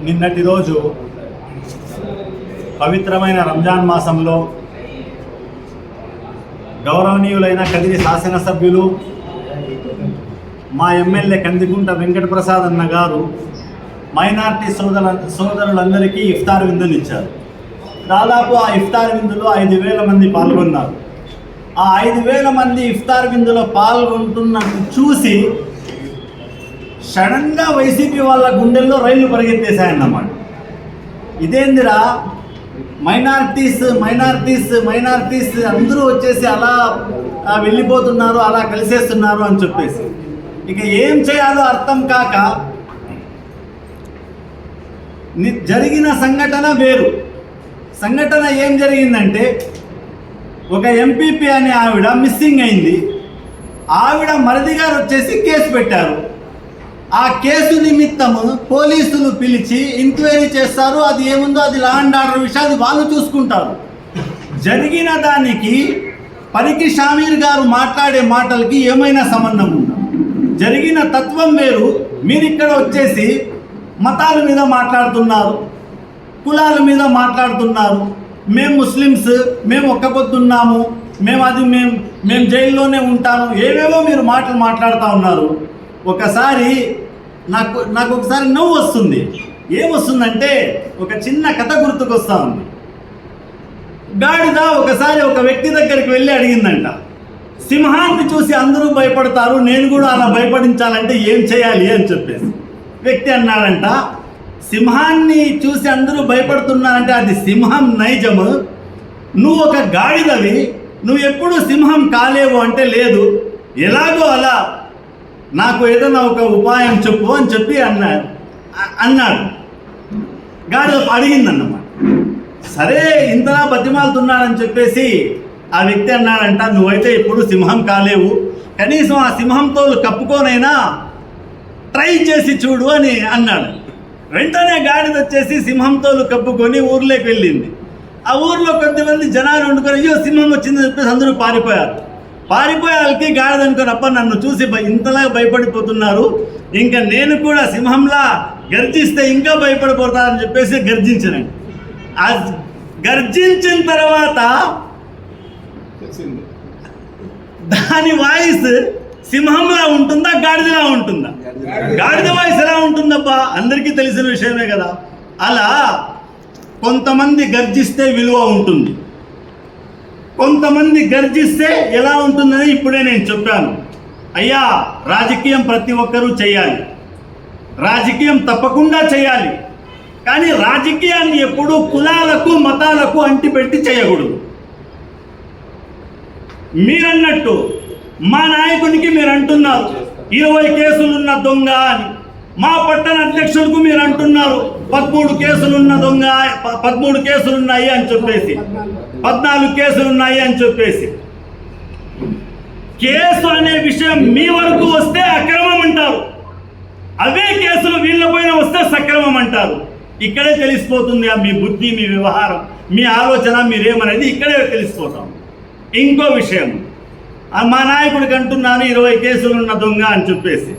నిన్నటి రోజు పవిత్రమైన రంజాన్ మాసంలో గౌరవనీయులైన కదిరి శాసనసభ్యులు మా ఎమ్మెల్యే కందికుంట వెంకటప్రసాద్ అన్న గారు మైనార్టీ సోదరులందరికీ ఇఫ్తార్ విందులు ఇచ్చారు. దాదాపు ఆ ఇఫ్తార్ విందులో 5,000 మంది పాల్గొన్నారు. ఆ 5,000 మంది ఇఫ్తార్ విందులో పాల్గొంటున్నట్టు చూసి సడన్గా వైసీపీ వాళ్ళ గుండెల్లో రైళ్లు పరిగెత్తేశాయన్నమాట. ఇదేందిరా మైనారిటీస్ అందరూ వచ్చేసి అలా వెళ్ళిపోతున్నారు, అలా కలిసేస్తున్నారు అని చెప్పేసి ఇక ఏం చేయాలో అర్థం కాక జరిగిన సంఘటన వేరు. సంఘటన ఏం జరిగిందంటే ఒక ఎంపీపీ అనే ఆవిడ మిస్సింగ్ అయింది. ఆవిడ మరిది గారు వచ్చేసి కేసు పెట్టారు. ఆ కేసు నిమిత్తము పోలీసులు పిలిచి ఎంక్వైరీ చేస్తారు. అది ఏముందో అది లా అండ్ ఆర్డర్ విషయాన్ని వాళ్ళు చూసుకుంటారు. జరిగిన దానికి పనికి షామీర్ గారు మాట్లాడే మాటలకి ఏమైనా సంబంధం ఉందా? జరిగిన తత్వం వేరు. మీరు ఇక్కడ వచ్చేసి మతాల మీద మాట్లాడుతున్నారు, కులాల మీద మాట్లాడుతున్నారు. మేము ముస్లిమ్స్, మేము ఒక్క పొద్దున్నాము, మేము జైల్లోనే ఉంటాము, ఏవేవో మీరు మాట్లాడుతూ ఉన్నారు. ఒకసారి నాకు ఒకసారి నవ్వు వస్తుంది. ఏమొస్తుందంటే ఒక చిన్న కథ గుర్తుకొస్తా ఉంది. గాడిద ఒకసారి ఒక వ్యక్తి దగ్గరికి వెళ్ళి అడిగిందంట, సింహాన్ని చూసి అందరూ భయపడతారు, నేను కూడా అలా భయపడించాలంటే ఏం చేయాలి అని చెప్పేసి. వ్యక్తి అన్నాడంట, సింహాన్ని చూసి అందరూ భయపడుతున్నారంటే అది సింహం నైజము, నువ్వు ఒక గాడిదవి, నువ్వు ఎప్పుడు సింహం కాలేవు అంటే లేదు, ఎలాగో అలా నాకు ఏదైనా ఒక ఉపాయం చెప్పు అని చెప్పి అన్నాడు. గాడిద అడిగిందన్నమాట. సరే ఇంతలా బతిమాలుతున్నాడని చెప్పేసి ఆ వ్యక్తి అన్నాడంట, నువ్వైతే ఎప్పుడు సింహం కాలేవు, కనీసం ఆ సింహంతో కప్పుకోనైనా ట్రై చేసి చూడు అని అన్నాడు. వెంటనే గాడిద వచ్చేసి సింహంతో కప్పుకొని ఊర్లోకి వెళ్ళింది. ఆ ఊర్లో కొంతమంది జనాలు వండుకొని అయ్యో సింహం వచ్చిందని చెప్పేసి అందరూ పారిపోయాలకి గాడిద అనుకుని అప్ప నన్ను చూసి ఇంతలా భయపడిపోతున్నారు, ఇంకా నేను కూడా సింహంలా గర్జిస్తే ఇంకా భయపడిపోతానని చెప్పేసి గర్జించానండి. ఆ గర్జించిన తర్వాత దాని వాయిస్ సింహంలా ఉంటుందా గాడిదలా ఉంటుందా? గాడిద వాయిస్ ఎలా ఉంటుందబ్బా, అందరికీ తెలిసిన విషయమే కదా. అలా కొంతమంది గర్జిస్తే విలువ ఉంటుంది, కొంతమంది గర్జిస్తే ఎలా ఉంటుందని ఇప్పుడే నేను చెప్పాను. అయ్యా, రాజకీయం ప్రతి ఒక్కరూ చేయాలి, రాజకీయం తప్పకుండా చేయాలి. కానీ రాజకీయాన్ని ఎప్పుడూ కులాలకు మతాలకు అంటిపెట్టి చేయకూడదు. మీరన్నట్టు మా నాయకునికి మీరు అంటున్నారు 20 కేసులున్న దొంగ అని, మా పట్టణ అధ్యక్షులకు మీరు అంటున్నారు 13 కేసులున్న దొంగ, 13 కేసులున్నాయి అని చెప్పేసి, 14 కేసులున్నాయి అని చెప్పేసి. కేసు అనే విషయం మీ వరకు వస్తే అక్రమం అంటారు, అవే కేసులు వీళ్ళపైన వస్తే సక్రమం అంటారు. ఇక్కడే తెలిసిపోతుంది మీ బుద్ధి, మీ వ్యవహారం, మీ ఆలోచన, మీరేమనేది ఇక్కడే తెలిసిపోతాం. ఇంకో విషయం, మా నాయకుడికి అంటున్నాను 20 కేసులున్న దొంగ అని చెప్పేసి.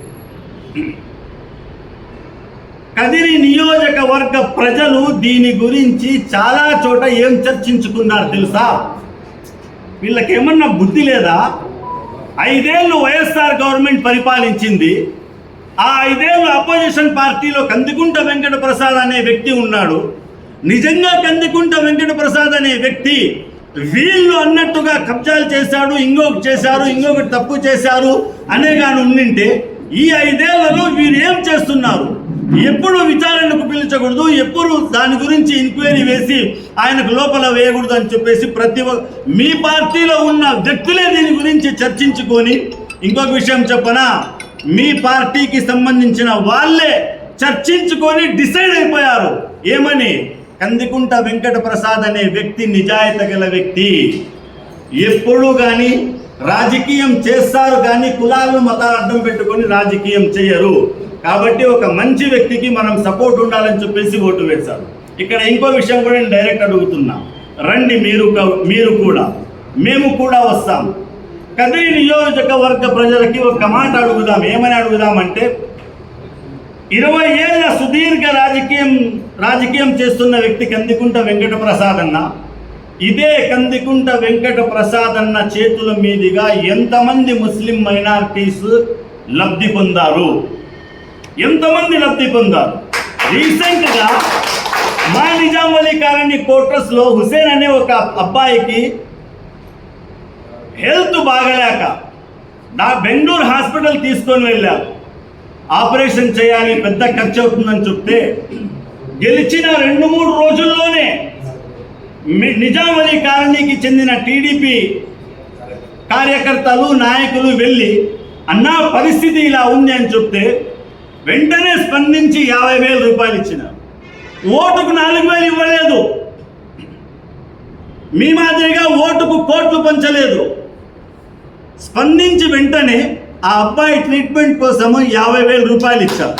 కదిరి నియోజకవర్గ ప్రజలు దీని గురించి చాలా చోట ఏం చర్చించుకున్నారు తెలుసా? వీళ్ళకేమన్నా బుద్ధి లేదా? 5 ఏళ్ళు వైఎస్ఆర్ గవర్నమెంట్ పరిపాలించింది. ఆ 5 ఏళ్ళు అపోజిషన్ పార్టీలో కందికుంట వెంకటప్రసాద్ అనే వ్యక్తి ఉన్నాడు. నిజంగా కందికుంట వెంకటప్రసాద్ అనే వ్యక్తి వీళ్ళు అన్నట్టుగా కబ్జాలు చేశాడు, ఇంకొకటి తప్పు చేశారు అనే కానీ ఉండింటే ఈ 5 ఏళ్లలో వీరు ఏం చేస్తున్నారు? ఎప్పుడు విచారణకు పిలిచకూడదు, ఎప్పుడు దాని గురించి ఎంక్వైరీ వేసి ఆయనకు లోపల వేయకూడదు అని చెప్పేసి మీ పార్టీలో ఉన్న వ్యక్తులే దీని గురించి చర్చించుకొని, ఇంకొక విషయం చెప్పనా, మీ పార్టీకి సంబంధించిన వాళ్ళే చర్చించుకొని డిసైడ్ అయిపోయారు. ఏమని? కందికుంట వెంకటప్రసాద్ అనే వ్యక్తి నిజాయితీ గల వ్యక్తి, ఎప్పుడూ కానీ రాజకీయం చేస్తారు కానీ కులాలను మతాలు అడ్డం పెట్టుకొని రాజకీయం చేయరు. కాబట్టి ఒక మంచి వ్యక్తికి మనం సపోర్ట్ ఉండాలని చెప్పేసి ఓటు వేశారు. ఇక్కడ ఇంకో విషయం కూడా నేను డైరెక్ట్ అడుగుతున్నా, రండి మీరు కూడా, మేము కూడా వస్తాం. కదిరి నియోజకవర్గ ప్రజలకి ఒక మాట అడుగుదాం. ఏమని అడుగుదామంటే, 20 ఏళ్ళ సుదీర్ఘ రాజకీయం చేస్తున్న వ్యక్తి కందికుంట వెంకట ప్రసాద్ అన్న. ఇదే కందికుంట వెంకట ప్రసాద్ అన్న చేతుల మీదుగా ఎంతమంది ముస్లిం మైనారిటీస్ లబ్ధి పొందారు, ఎంతమంది లబ్ధి పొందారు? రీసెంట్గా మా నిజాం వలీ కాలనీ క్వార్టర్స్లో హుసేన్ అనే ఒక అబ్బాయికి హెల్త్ బాగలేక బెంగళూరు హాస్పిటల్ తీసుకొని వెళ్ళారు. ఆపరేషన్ చేయాలి, పెద్ద ఖర్చు అవుతుందని చెప్తే గెలిచిన 2-3 రోజుల్లోనే నిజాం వలీ కాలనీకి చెందిన టీడీపీ కార్యకర్తలు నాయకులు వెళ్ళి అన్నా పరిస్థితి ఇలా ఉంది అని చెప్తే వెంటనే స్పందించి 50,000 రూపాయలు ఇచ్చినారు. ఓటుకు 4,000 ఇవ్వలేదు. మీ మాదిరిగా ఓటుకు కోట్లు పంచలేదు. స్పందించి వెంటనే ఆ అబ్బాయి ట్రీట్మెంట్ కోసము 50,000 రూపాయలు ఇచ్చారు.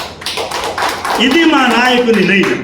ఇది మా నాయకుని నైజం.